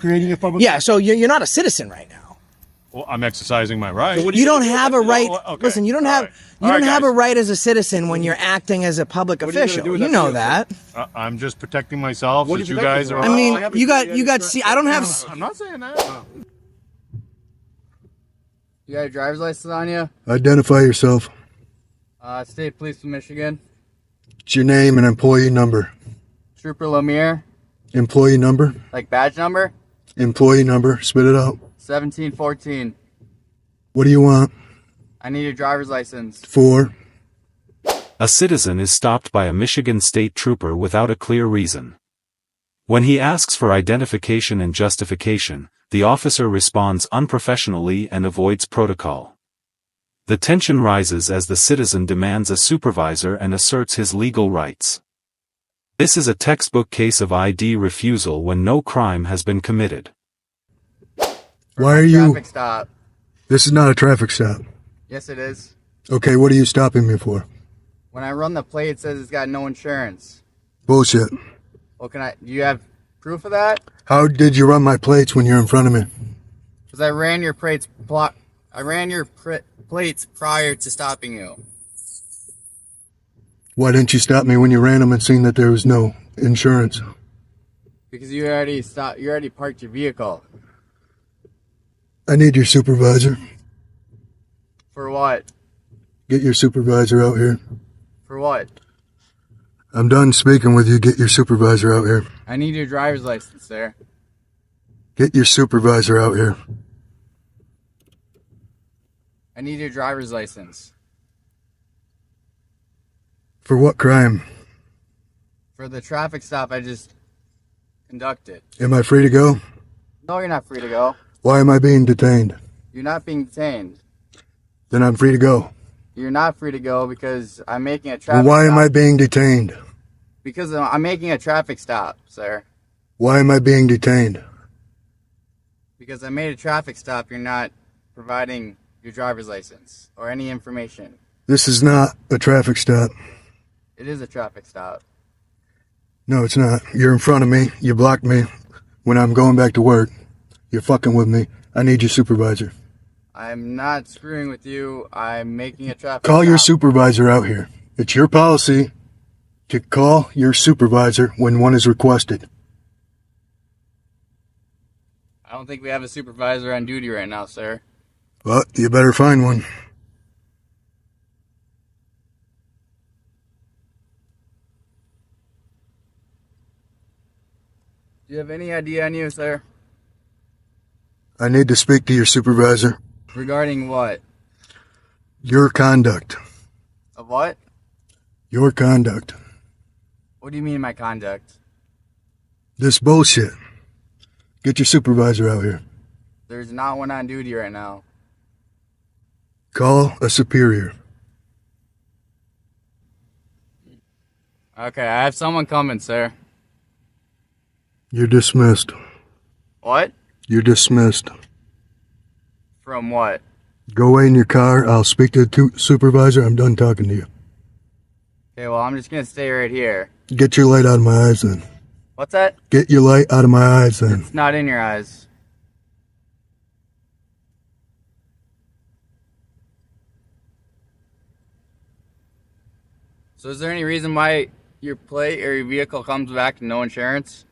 creating a public. Yeah, so you're not a citizen right now. Well, I'm exercising my right. So You don't have a right. Okay. Listen, you don't have a right as a citizen when you're acting as a public official. You know that. I'm just protecting myself. What Since are you you guys are. I mean, you got. See, I don't have. I'm not saying that. You got a driver's license on you? Identify yourself. State Police of Michigan. What's your name and employee number? Trooper Lemire. Employee number? Like badge number? Employee number. Spit it out. 1714. What do you want? I need a driver's license. For? A citizen is stopped by a Michigan state trooper without a clear reason. When he asks for identification and justification, the officer responds unprofessionally and avoids protocol. The tension rises as the citizen demands a supervisor and asserts his legal rights. This is a textbook case of ID refusal when no crime has been committed. Why are you... Traffic stop. This is not a traffic stop. Yes, it is. Okay, what are you stopping me for? When I run the plate, it says it's got no insurance. Bullshit. Well, do you have proof of that? How did you run my plates when you're in front of me? Because I ran your plates. Plates prior to stopping you. Why didn't you stop me when you ran them and seen that there was no insurance? Because you already stopped. You already parked your vehicle. I need your supervisor. For what? Get your supervisor out here. For what? I'm done speaking with you. Get your supervisor out here. I need your driver's license, sir. Get your supervisor out here. I need your driver's license. For what crime? For the traffic stop I just conducted. Am I free to go? No, you're not free to go. Why am I being detained? You're not being detained. Then I'm free to go. You're not free to go because I'm making a traffic Well, why stop. am I being detained? Because I'm making a traffic stop, sir. Why am I being detained? Because I made a traffic stop, you're not providing your driver's license or any information. This is not a traffic stop. It is a traffic stop. No, it's not. You're in front of me. You blocked me when I'm going back to work. You're fucking with me. I need your supervisor. I'm not screwing with you. I'm making a traffic Call stop. your supervisor out here. It's your policy to call your supervisor when one is requested. I don't think we have a supervisor on duty right now, sir. Well, you better find one. Do you have any idea on you, sir? I need to speak to your supervisor. Regarding what? Your conduct. Of what? Your conduct. What do you mean my conduct? This bullshit. Get your supervisor out here. There's not one on duty right now. Call a superior. Okay, I have someone coming, sir. You're dismissed. What? You're dismissed. From what? Go away in your car. I'll speak to the supervisor. I'm done talking to you. Okay, well, I'm just gonna stay right here. Get your light out of my eyes then. What's that? Get your light out of my eyes then. It's not in your eyes. So is there any reason why your plate or your vehicle comes back to no insurance?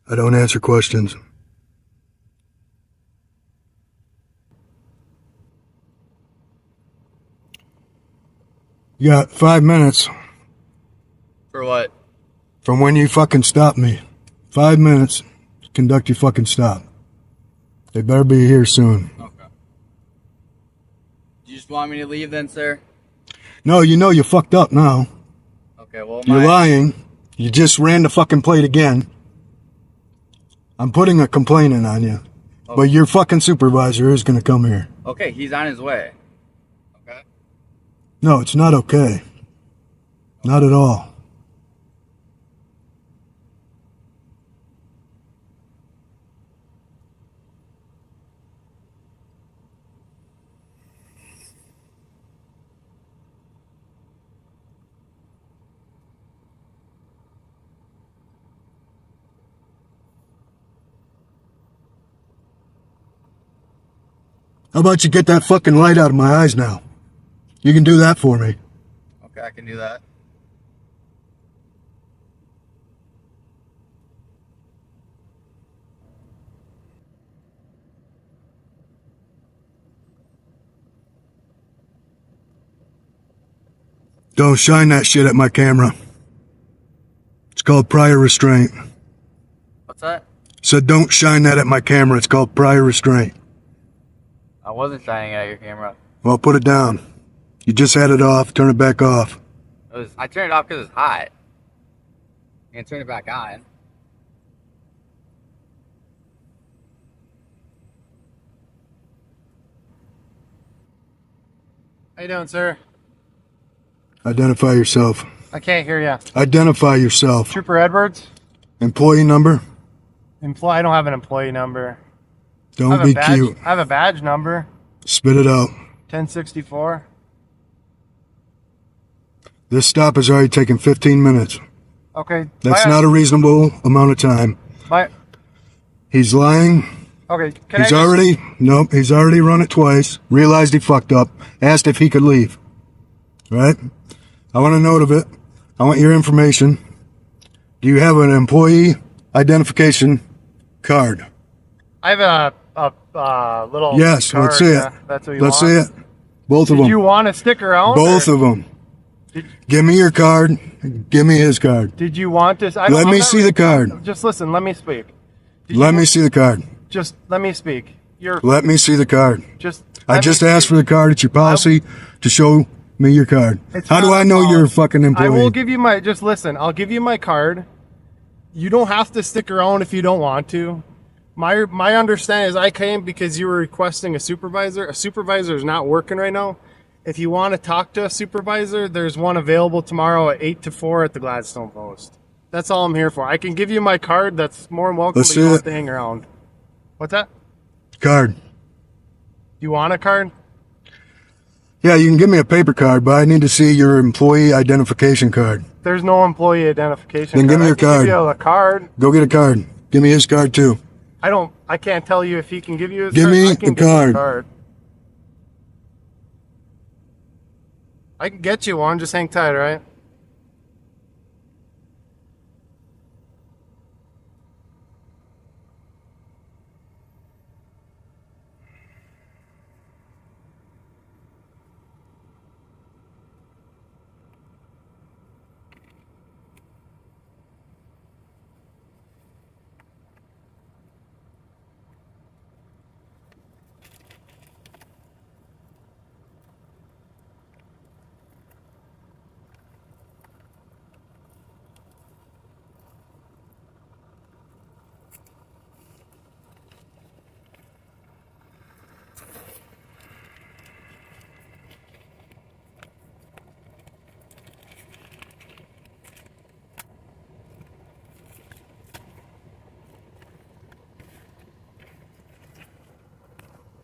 I don't answer questions. You got 5 minutes For what? from when you fucking stop me. 5 minutes to conduct your fucking stop. They better be here soon. Okay. You just want me to leave then, sir? No, you know you fucked up now. Okay, well, You're lying. You just ran the fucking plate again. I'm putting a complaint in on you. Okay. But your fucking supervisor is going to come here. Okay, he's on his way. Okay. No, it's not okay. Not at all. How about you get that fucking light out of my eyes now? You can do that for me. Okay, I can do that. Don't shine that shit at my camera. It's called prior restraint. What's that? Said don't shine that at my camera. It's called prior restraint. I wasn't shining at your camera. Well, put it down. You just had it off. Turn it back off. I turned it off because it's hot. And turn it back on. How you doing, sir? Identify yourself. I can't hear you. Identify yourself. Trooper Edwards? Employee number? I don't have an employee number. Don't be cute. I have a badge number. Spit it out. 1064. This stop has already taken 15 minutes. Okay. That's not a reasonable amount of time. He's lying. Okay. He's already run it twice. Realized he fucked up. Asked if he could leave. Right? I want a note of it. I want your information. Do you have an employee identification card? I have a little. Yes, card. let's see it. Yeah, that's what you Let's want. see it. Both of them. Did you want to stick around? Both of them. Give me your card. Give me his card. Did you want this? Let me see the card. Just listen. Let me speak. Let me see the card. Just let me speak. Let me see the card. I let just me asked speak. for the card. It's your policy to show me your card. How do I know you're a fucking employee? I will give you my. Just listen. I'll give you my card. You don't have to stick around if you don't want to. My understanding is I came because you were requesting a supervisor. A supervisor is not working right now. If you want to talk to a supervisor, there's one available tomorrow at 8 to 4 at the Gladstone Post. That's all I'm here for. I can give you my card. That's more than welcome, but you don't have to hang around. What's that? Card. You want a card? Yeah, you can give me a paper card, but I need to see your employee identification card. There's no employee identification Then card. give me your card. Give you a card. Go get a card. Give me his card too. I can't tell you if he can give you his Give card. me I can the give you a card. I can get you one. Just hang tight, all right?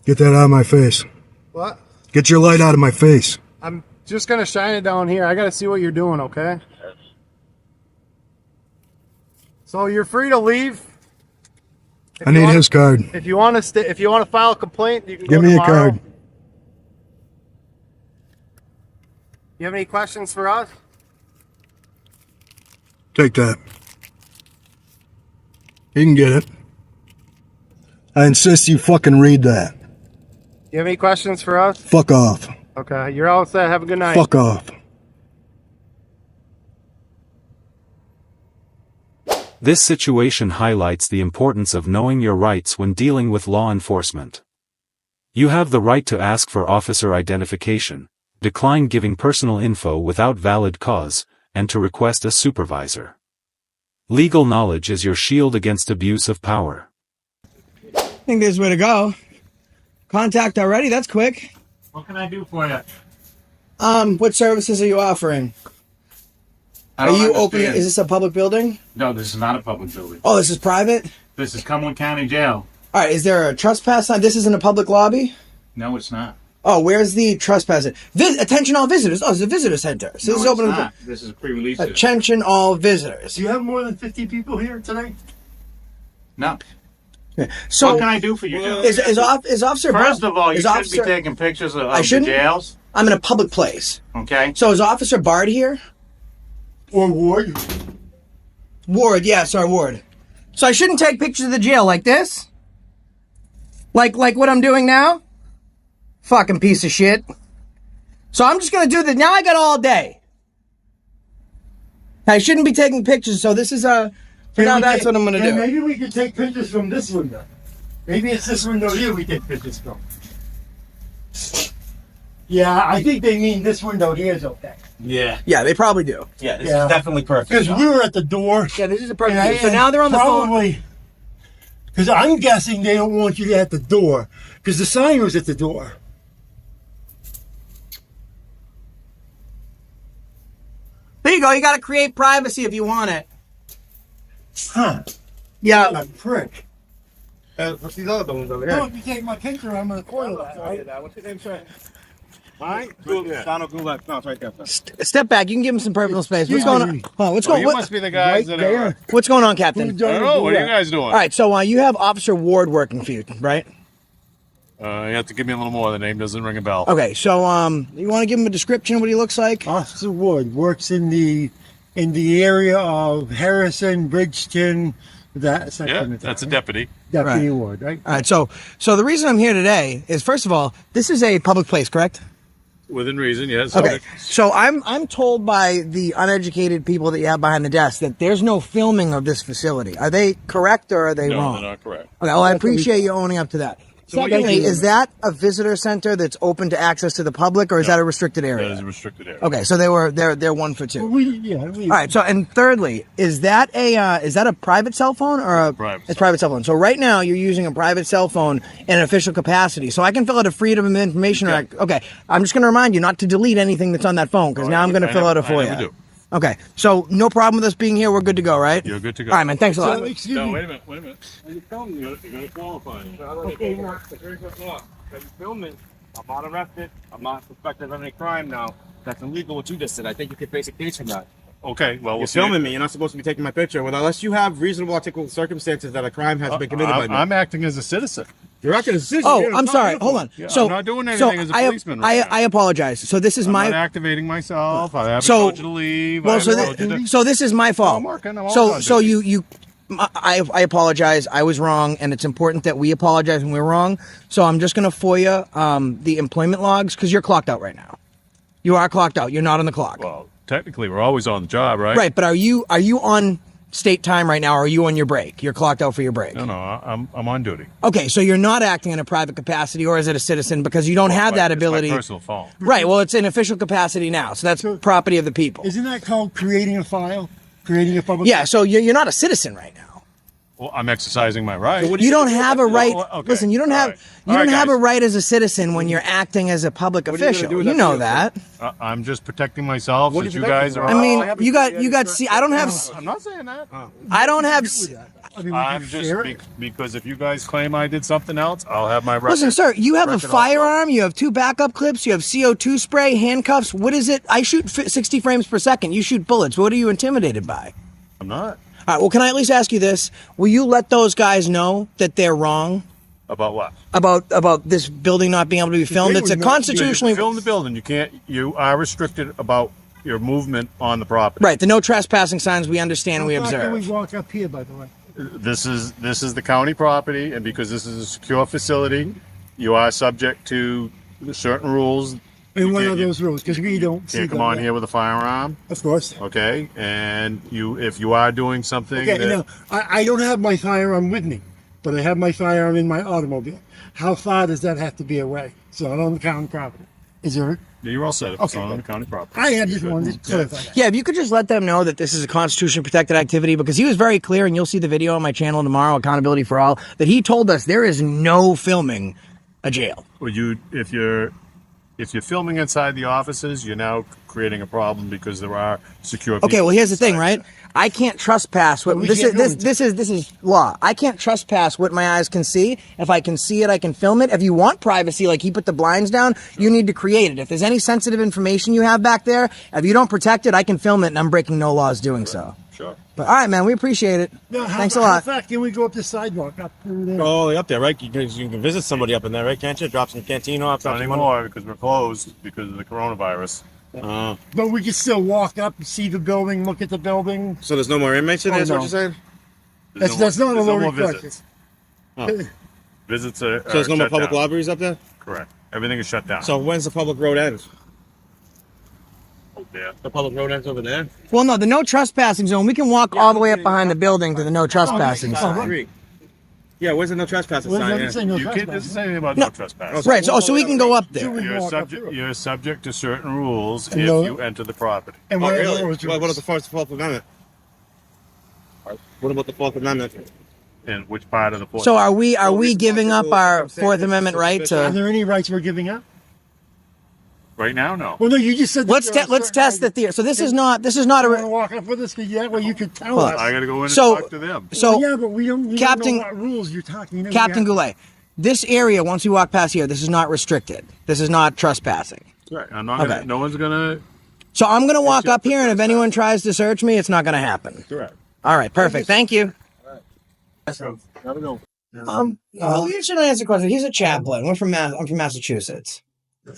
Get that out of my face. What? Get your light out of my face. I'm just going to shine it down here. I got to see what you're doing, okay? So you're free to leave. I need his card. If you want to file a complaint, you can Give go me a tomorrow. card. You have any questions for us? Take that. You can get it. I insist you fucking read that. You have any questions for us? Fuck off. Okay, you're all set. Have a good night. Fuck off. This situation highlights the importance of knowing your rights when dealing with law enforcement. You have the right to ask for officer identification, decline giving personal info without valid cause, and to request a supervisor. Legal knowledge is your shield against abuse of power. I think this is the way to go. Contact already? That's quick. What can I do for you? What services are you offering? I Are don't you understand. opening? Is this a public building? No, this is not a public building. Oh, this is private? This is Cumberland County Jail. All right, is there a trespass sign? This isn't a public lobby? No, it's not. Oh, where's the trespass? Attention all visitors. Oh, it's a visitor center. So No, this is it's open. not. This is a pre-release. Attention all visitors. Do you have more than 50 people here tonight? No. So What can I do for you, Joe? is Officer First of all, you is shouldn't Officer, be taking pictures of I the shouldn't? jails. I'm in a public place. Okay. So is Officer Bard here? Or Ward? Ward, yeah, sorry, Ward. So I shouldn't take pictures of the jail like this? Like what I'm doing now? Fucking piece of shit. So I'm just gonna do this. Now I got all day. I shouldn't be taking pictures, so this is for now that's what I'm gonna do. Maybe we can take pictures from this window. Maybe it's this window here we take pictures from. Yeah, I think they mean this window here is okay. Yeah. Yeah, they probably do. Yeah, this Yeah. is definitely perfect. Because we were at the door. Yeah, this is a perfect. So now they're on the phone. Probably. Because I'm guessing they don't want you at the door. Because the sign was at the door. There you go. You got to create privacy if you want it. Huh. Yeah. A prick. What's these other buildings over No, here? if you take my picture, I'm going to coil that, right? What's your name, sir? Mine? Donald Goulet. No, it's right there. Step back. You can give him some personal space. What's going on? Hold on, what's Oh, going? you what- must be the guys that are. there. What's going on, Captain? Who's I don't know. What are you that? guys doing? All right. So you have Officer Ward working for you, right? You have to give me a little more. The name doesn't ring a bell. Okay. So you want to give him a description of what he looks like? Officer Ward works in the area of Harrison, Bridgeton, that Yeah, section. that's a deputy. Deputy Right. Ward, right? All right. So the reason I'm here today is, first of all, this is a public place, correct? Within reason, yes. Okay. So I'm told by the uneducated people that you have behind the desk that there's no filming of this facility. Are they correct or are they No, wrong? they're not correct. Okay. Well, I appreciate you owning up to that. what Secondly, you- is that a visitor center that's open to access to the public, or is that a restricted That area? is a restricted area. Okay, so they're 1 for 2. All All right. So and thirdly, is that a private cell phone or a Private it's private cell phone? So right now you're using a private cell phone in an official capacity. So I can fill out a Freedom of Information Act. Okay. I'm just going to remind you not to delete anything that's on that phone because Oh, now I'm going to fill out a I never FOIA. do. Okay. So no problem with us being here. We're good to go, right? You're good to go. All right, man. Thanks a lot. Excuse No, me. wait a minute. Wait a minute. You're filming. You're going to qualify. Okay, Look, you're filming. I'm not arrested. I'm not suspected of any crime now. That's illegal what you just said. I think you could face a case from that. Okay, well, You're we'll see. filming me. You're not supposed to be taking my picture unless you have reasonable articulable circumstances that a crime has been committed by me. I'm acting as a citizen. You're acting as a citizen. Oh, You're I'm not sorry. uniform. Hold on. Yeah, so I'm not doing so anything as a policeman right now. I apologize. So this is I'm my not activating myself. I haven't So- told you to leave. I Well, haven't told you to... so this is my fault. I'm working. I'm so all so done, you I apologize. I was wrong, and it's important that we apologize when we're wrong. So I'm just going to FOIA the employment logs because you're clocked out right now. You are clocked out. You're not on the clock. Well, technically, we're always on the job, right? Right, but are you on state time right now, or are you on your break? You're clocked out for your break. No, I'm on duty. Okay, so you're not acting in a private capacity, or is it a citizen because you don't have that ability? It's my personal phone. Right. Well, it's in official capacity now, so that's property of the people. Isn't that called creating a file? Creating a public... Yeah. So you're not a citizen right now. Well, I'm exercising my right. You don't have a right. okay. Listen, you don't All have right. you All don't right, have a guys. right as a citizen when you're acting as a public What are you gonna official. do with You that know video? that. I'm just protecting myself What since are you you guys protecting? are. I mean, I have you a- got. See, I don't have. I'm not saying that. I don't have. I mean, we I'm can just share it. because if you guys claim I did something else, I'll have my record. Listen, sir. You have a record firearm. You have 2 backup clips. You have CO2 spray, handcuffs. What is it? I shoot 60 frames per second. You shoot bullets. What are you intimidated by? I'm not. All right. Well, can I at least ask you this? Will you let those guys know that they're wrong About what? about this building not being able to be filmed? They It's a would not- constitutionally Film the building. You can't. You are restricted about your movement on the property. right. The no trespassing signs we understand. We How far can observe. we walk up here, by the way? This is the county property, and because this is a secure facility, you are subject to certain rules. And You what can't- are those rules? Because we don't see Can't come them on yet. here with a firearm, Of course. okay? And if you are doing something Okay, that, now, I don't have my firearm with me, but I have my firearm in my automobile. How far does that have to be away? So I don't count property. Is there... you're all set. It's Okay, on good. the county property. I just wanted to clarify that. Yeah, if you could just let them know that this is a constitution protected activity, because he was very clear, and you'll see the video on my channel tomorrow, Accountability for All, that he told us there is no filming a jail. Well, if you're filming inside the offices, you're now creating a problem because there are secure. Okay, people well here's the thing, inside. right? I can't trespass what we this can't is. do This is law. I can't trespass what my eyes can see. If I can see it, I can film it. If you want privacy, like he put the blinds down, you need to create it. If there's any sensitive information you have back there, if you don't protect it, I can film it, and I'm breaking no laws doing so. Sure. But all right, man, we appreciate it. Thanks a lot. How far can we go up the sidewalk up through there? Go all the way up there, right? You can visit somebody up in there, right? Can't you? Drop some canteen off. Not anymore because we're closed because of the coronavirus. But we can still walk up and see the building, look at the building. So there's no more inmates in there, is what no. you're saying? That's not a There's no more loaded question. visits. Oh. Visits are So there's no more shut public down. lobbies up there? Correct. Everything is shut down. So when's the public road end? Oh, yeah. The public road ends over there? Well, no, the no trespassing zone. We can walk all the way up behind the building to the no trespassing zone. Yeah, where's the no trespassing What does sign? that say, no You can't trespassing? say anything about no trespass. Right. So we can go up there. Sure. You're subject to certain rules if no- you enter the property. And Oh, what really? other was What about the Fourth Amendment? What about the Fourth Amendment? In which part of the Fourth? So are we giving up our Fourth Amendment right Are to? there any rights we're giving up? Right now, no. Well, no, you just said. Let's test the theory. So this is not You want to a. walk up with us? That way you could tell Hold us. on. I got to go in and So- talk to them. So yeah, but we don't. Captain- know what rules you're talking. You know, Captain we have- Goulet, this area once we walk past here, this is not restricted. This is not trespassing. Right. I'm not gonna, Okay. no one's gonna. So I'm gonna walk up here, and if anyone tries to search me, it's not gonna happen. Correct. All right, perfect. Thank you. Gotta go. Well, you should answer the question. He's a chaplain. I'm from Massachusetts.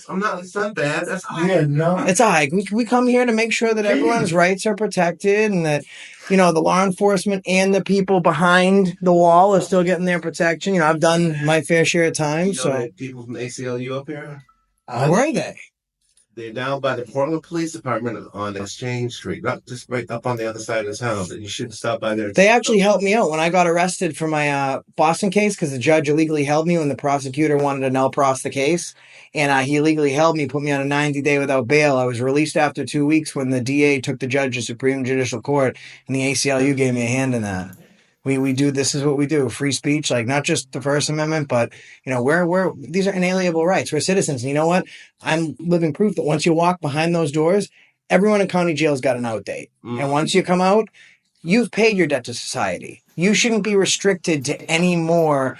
I'm not. It's not bad. That's Yeah, no. It's all right. We come here to make sure that everyone's rights are protected and that, the law enforcement and the people behind the wall are still getting their protection. I've done my fair share of time. So people from the ACLU up here. where are they? They're down by the Portland Police Department on Exchange Street, not just right up on the other side of the town. But you shouldn't stop by there. They actually helped me out when I got arrested for my Boston case because the judge illegally held me when the prosecutor wanted to null pros the case. And he illegally held me, put me on a 90-day without bail. I was released after 2 weeks when the DA took the judge to Supreme Judicial Court, and the ACLU gave me a hand in that. We do, this is what we do, free speech, like not just the First Amendment, but, these are inalienable rights. We're citizens. And you know what? I'm living proof that once you walk behind those doors, everyone in county jail's got an out date. And once you come out, you've paid your debt to society. You shouldn't be restricted to any more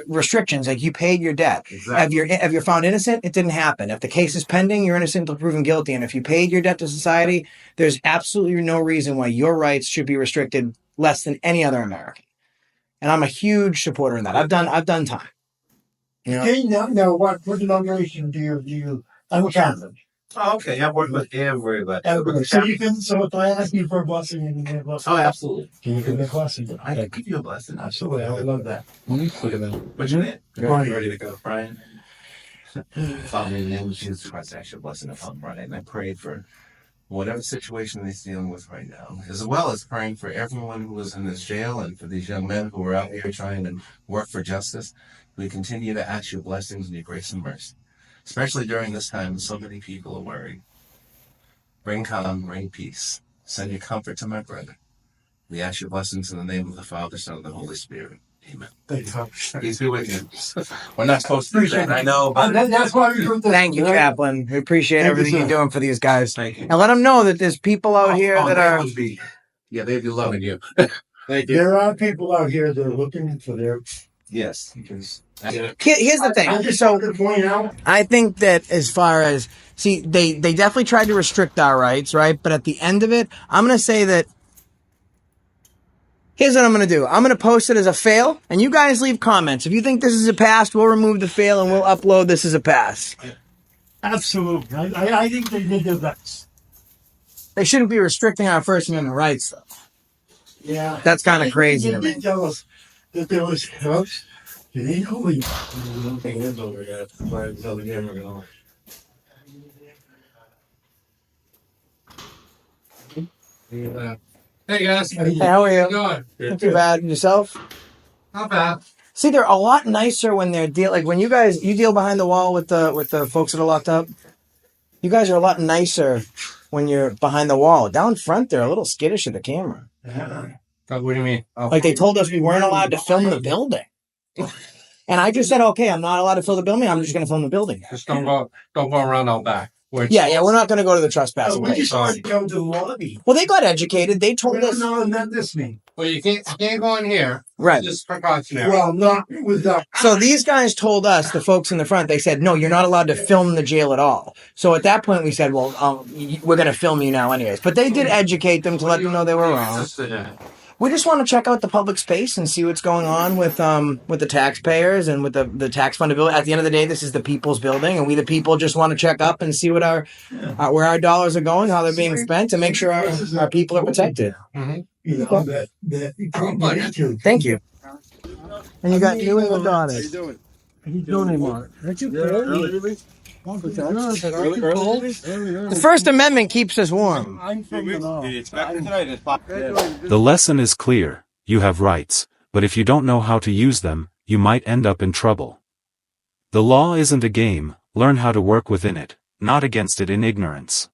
restrictions. Like you paid your debt. Exactly. If you're found innocent, it didn't happen. If the case is pending, you're innocent until proven guilty. And if you paid your debt to society, there's absolutely no reason why your rights should be restricted less than any other American. And I'm a huge supporter in that. I've done time. Okay, now what denomination do you? I'm a Catholic. Oh, okay. I've worked with everybody. So if I ask you for a blessing, you can give a blessing. Oh, absolutely. Can you give me a blessing? I can give you a blessing. Absolutely, I would love that. Look at that. What's your name? Brian. Ready to go, Brian? Father, in the name of Jesus Christ, I ask your blessing upon Brian. And I pray for whatever situation he's dealing with right now, as well as praying for everyone who is in this jail and for these young men who are out here trying to work for justice. We continue to ask your blessings and your grace and mercy, especially during this time when so many people are worried. Bring calm, bring peace. Send your comfort to my brother. We ask your blessings in the name of the Father, Son, and the Holy Spirit. Amen. Thank you. Peace be with you. We're not supposed to do that, I know. But That's why we put this. Thank you, Chaplain. We appreciate Thank you, everything sir. you're doing for these guys. Thank you. And let them know that there's people out here that they are... would be. Yeah, they'd be loving you. Thank you. There are people out here that are looking for their. Yes. Because Here's the thing. I just So wanted to point out. I think that as far as... See, they definitely tried to restrict our rights, right? But at the end of it, I'm going to say that... Here's what I'm going to do. I'm going to post it as a fail, and you guys leave comments. If you think this is a pass, we'll remove the fail, and we'll upload this as a pass. Absolutely, I think they did their best. They shouldn't be restricting our First Amendment rights, though. Yeah, That's kind of crazy They to me. did tell us that there was folks. They ain't holy. One thing is over there. Why tell the camera going? hey guys, Hey, how are you? doing? Not too bad. Yourself? Not bad. See, they're a lot nicer when they're like when you deal behind the wall with the folks that are locked up. You guys are a lot nicer when you're behind the wall. Down front, they're a little skittish at the camera. What do you mean? Like they told us we weren't allowed to film the building, and I just said, okay, I'm not allowed to film the building. I'm just going to film the building. Just don't go around out back. Yeah, we're not going to go to the trespassing We just place. want to come to the lobby. Well, they got educated. They told us. No, not this mean. Well, you can't go in here. Right. Just precautionary. Well, not with that. So these guys told us, the folks in the front, they said, no, you're not allowed to film the jail at all. So at that point, we said, well, we're going to film you now anyways. But they did educate them to let them know they were wrong. We just want to check out the public space and see what's going on with the taxpayers and with the tax fundability. At the end of the day, this is the people's building, and we the people just want to check up and see what where our dollars are going, how they're being spent, and make sure our people are protected. You know, that Thank you. And you got New England daughters. He's doing anymore. Aren't you The First Amendment keeps us warm. The lesson is clear: you have rights, but if you don't know how to use them, you might end up in trouble. The law isn't a game, learn how to work within it, not against it in ignorance.